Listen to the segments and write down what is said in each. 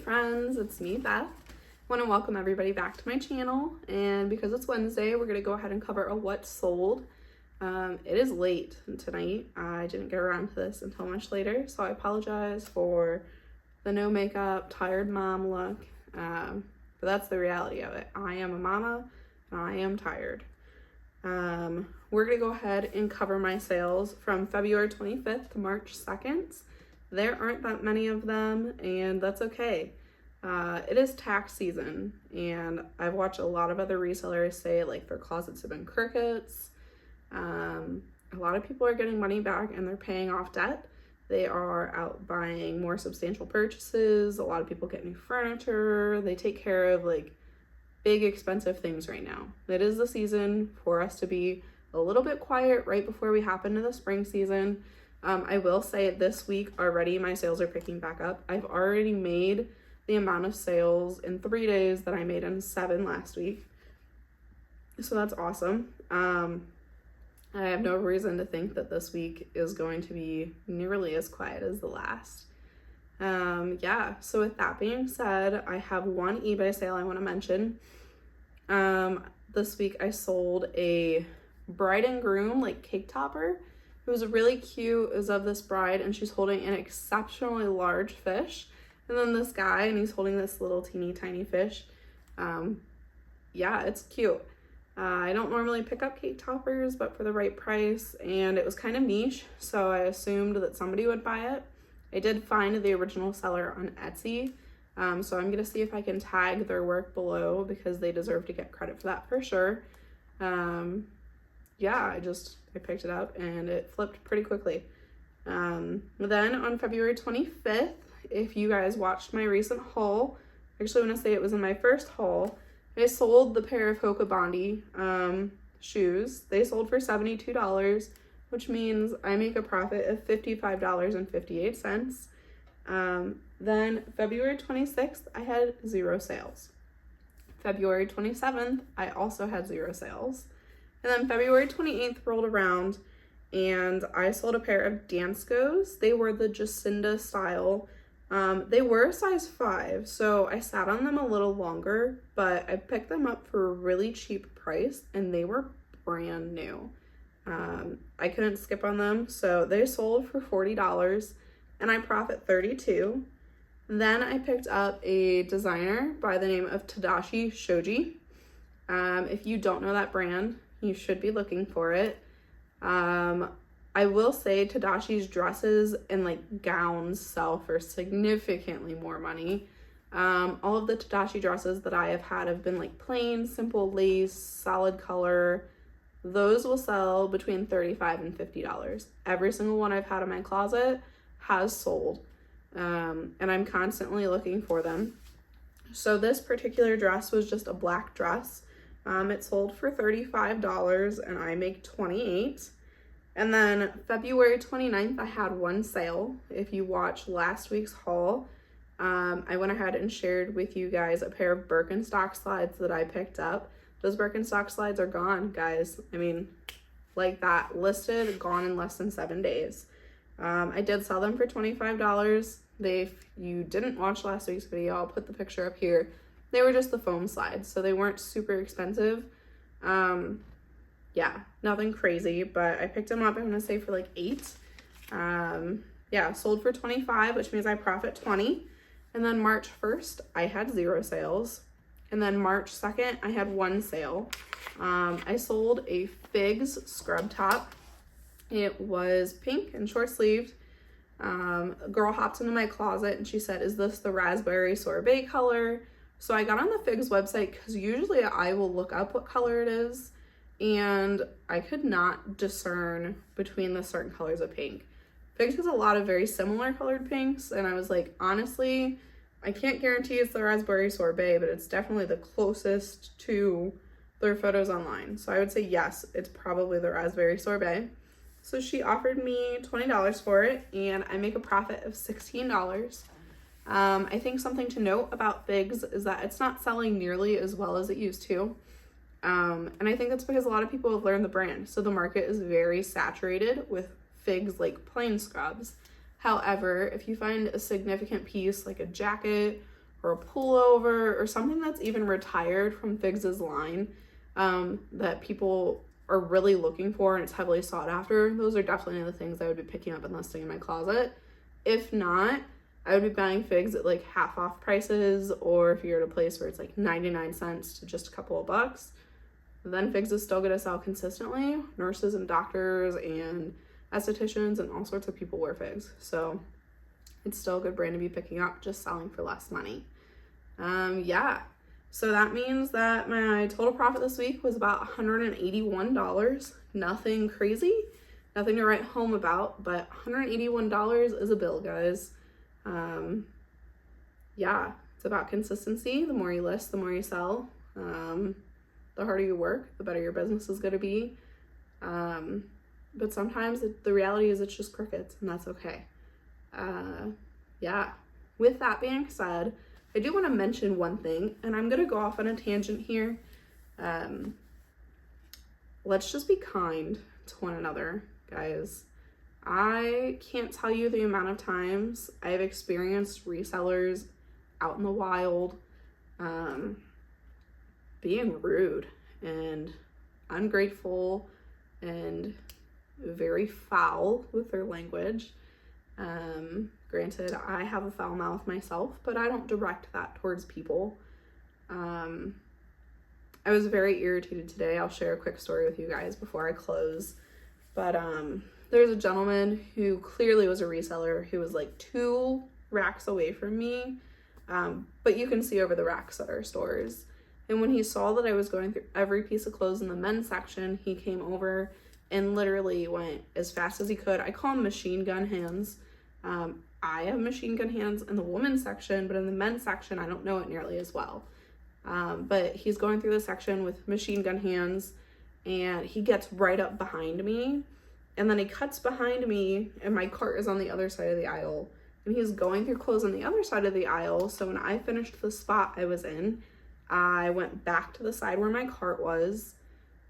friends, it's me, Beth. I want to welcome everybody back to my channel, and because it's Wednesday, we're going to go ahead and cover a what sold. It is late tonight. I didn't get around to this until much later, so I apologize for the no makeup, tired mom look, but that's the reality of it. I am a mama, and I am tired. We're going to go ahead and cover my sales from February 25th to March 2nd. There aren't that many of them, and that's okay. It is tax season, and I've watched a lot of other resellers say like their closets have been crickets. A lot of people are getting money back and they're paying off debt. They are out buying more substantial purchases. A lot of people get new furniture. They take care of like big expensive things right now. It is the season for us to be a little bit quiet right before we hop into the spring season. I will say this week already my sales are picking back up. I've already made the amount of sales in 3 days that I made in 7 last week. So that's awesome. I have no reason to think that this week is going to be nearly as quiet as the last. So with that being said, I have one eBay sale I want to mention. This week I sold a bride and groom like cake topper. It was really cute. It was of this bride, and she's holding an exceptionally large fish. And then this guy, and he's holding this little teeny tiny fish. It's cute. I don't normally pick up cake toppers, but for the right price, and it was kind of niche, so I assumed that somebody would buy it. I did find the original seller on Etsy, so I'm gonna see if I can tag their work below because they deserve to get credit for that for sure. I picked it up and it flipped pretty quickly. Then on February 25th, if you guys watched my recent haul, actually I want to say it was in my first haul, I sold the pair of Hoka Bondi shoes. They sold for $72, which means I make a profit of $55.58. Then February 26th, I had 0 sales. February 27th, I also had 0 sales. And then February 28th rolled around and I sold a pair of Danskos. They were the Jacinda style. They were a size 5, so I sat on them a little longer, but I picked them up for a really cheap price and they were brand new. I couldn't skip on them, so they sold for $40 and I profit $32. Then I picked up a designer by the name of Tadashi Shoji. If you don't know that brand, you should be looking for it. I will say Tadashi's dresses and like gowns sell for significantly more money. All of the Tadashi dresses that I have had have been like plain, simple lace, solid color. Those will sell between $35 and $50. Every single one I've had in my closet has sold. And I'm constantly looking for them. So this particular dress was just a black dress. It sold for $35 and I make $28. And then February 29th, I had one sale. If you watched last week's haul, I went ahead and shared with you guys a pair of Birkenstock slides that I picked up. Those Birkenstock slides are gone, guys. I mean, like that, listed, gone in less than 7 days. I did sell them for $25. If you didn't watch last week's video, I'll put the picture up here. They were just the foam slides, so they weren't super expensive. Nothing crazy, but I picked them up, I'm gonna say for like $8. Sold for $25, which means I profit $20. And then March 1st, I had 0 sales. And then March 2nd, I had 1 sale. I sold a Figs scrub top. It was pink and short sleeved. A girl hopped into my closet and she said, "Is this the raspberry sorbet color?" So I got on the Figs website because usually I will look up what color it is, and I could not discern between the certain colors of pink. Figs has a lot of very similar colored pinks, and I was like, honestly, I can't guarantee it's the raspberry sorbet, but it's definitely the closest to their photos online. So I would say yes, it's probably the raspberry sorbet. So she offered me $20 for it, and I make a profit of $16. I think something to note about Figs is that it's not selling nearly as well as it used to. And I think that's because a lot of people have learned the brand. So the market is very saturated with Figs like plain scrubs. However, if you find a significant piece like a jacket or a pullover or something that's even retired from Figs's line that people are really looking for and it's heavily sought after, those are definitely the things I would be picking up and listing in my closet. If not, I would be buying Figs at like half off prices, or if you're at a place where it's like 99 cents to just a couple of bucks, then Figs is still gonna sell consistently. Nurses and doctors and estheticians and all sorts of people wear Figs. So it's still a good brand to be picking up, just selling for less money. Yeah. So that means that my total profit this week was about $181. Nothing crazy, nothing to write home about, but $181 is a bill, guys. Yeah, it's about consistency. The more you list, the more you sell. The harder you work, the better your business is going to be. But sometimes the reality is it's just crickets, and that's okay. Yeah, with that being said, I do want to mention one thing, and I'm going to go off on a tangent here. Let's just be kind to one another, guys. I can't tell you the amount of times I've experienced resellers out in the wild being rude and ungrateful and very foul with their language. Granted, I have a foul mouth myself, but I don't direct that towards people. I was very irritated today. I'll share a quick story with you guys before I close. But there's a gentleman who clearly was a reseller who was like 2 racks away from me, but you can see over the racks at our stores. And when he saw that I was going through every piece of clothes in the men's section, he came over and literally went as fast as he could. I call them machine gun hands. I have machine gun hands in the women's section, but in the men's section, I don't know it nearly as well. But he's going through the section with machine gun hands, and he gets right up behind me, and then he cuts behind me, and my cart is on the other side of the aisle, and he's going through clothes on the other side of the aisle. So when I finished the spot I was in, I went back to the side where my cart was,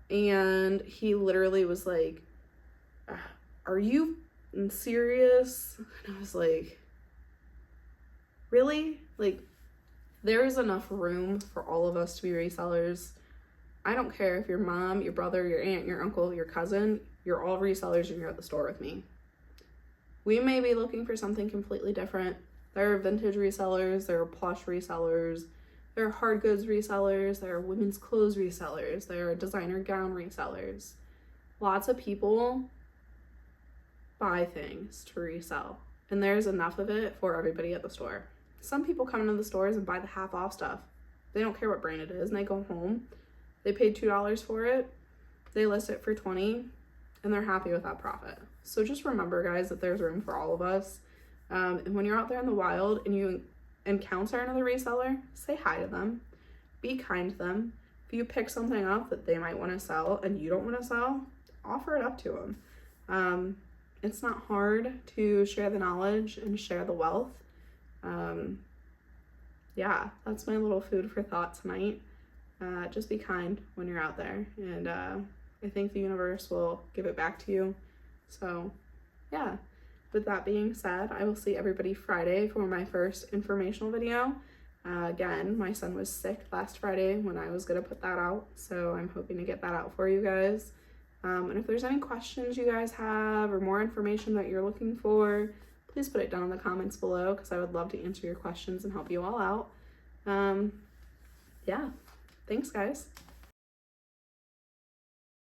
and he literally was like, "Are you serious?" And I was like, really? Like, there is enough room for all of us to be resellers. I don't care if your mom, your brother, your aunt, your uncle, your cousin, you're all resellers and you're at the store with me. We may be looking for something completely different. There are vintage resellers, there are plush resellers, there are hard goods resellers, there are women's clothes resellers, there are designer gown resellers. Lots of people buy things to resell, and there's enough of it for everybody at the store. Some people come into the stores and buy the half off stuff. They don't care what brand it is, and they go home. They paid $2 for it. They list it for $20, and they're happy with that profit. So just remember, guys, that there's room for all of us. And when you're out there in the wild and you encounter another reseller, say hi to them. Be kind to them. If you pick something up that they might want to sell and you don't want to sell, offer it up to them. It's not hard to share the knowledge and share the wealth. Yeah, that's my little food for thought tonight. Just be kind when you're out there, and I think the universe will give it back to you. So yeah, with that being said, I will see everybody Friday for my first informational video. Again, my son was sick last Friday when I was gonna put that out, so I'm hoping to get that out for you guys. And if there's any questions you guys have or more information that you're looking for, please put it down in the comments below, because I would love to answer your questions and help you all out. Yeah, thanks guys.